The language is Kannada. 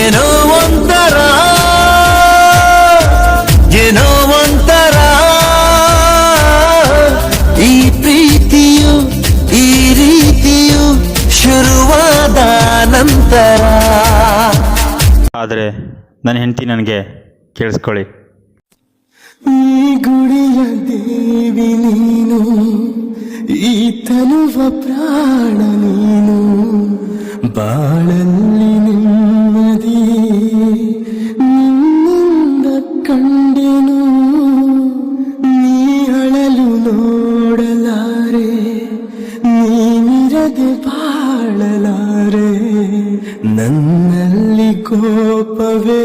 ಏನೋ ಒಂಥರ ಏನೋ ಒಂಥರ ಈ ಪ್ರೀತಿಯು ಈ ರೀತಿಯು ಶುರುವಾದ ನಂತರ. ಆದರೆ ನನ್ನ ಹೆಂಡತಿ ನನಗೆ ಕೇಳಿಸ್ಕೊಳ್ಳಿ. ಈ ಗುಡಿಯ ದೇವಿ ನೀನು, ಈ ತನುವ ಪ್ರಾಣ ನೀನು, ಬಾಳಲ್ಲಿ ನೆಮ್ಮದಿ ನಿನ್ನಿಂದ ಕಂಡೆನು. ನೀ ಅಳಲು ನೋಡಲಾರೆ, ನೀನಿರದೆ ಬಾಳಲಾರೆ, ನನ್ನಲ್ಲಿ ಕೋಪವೇ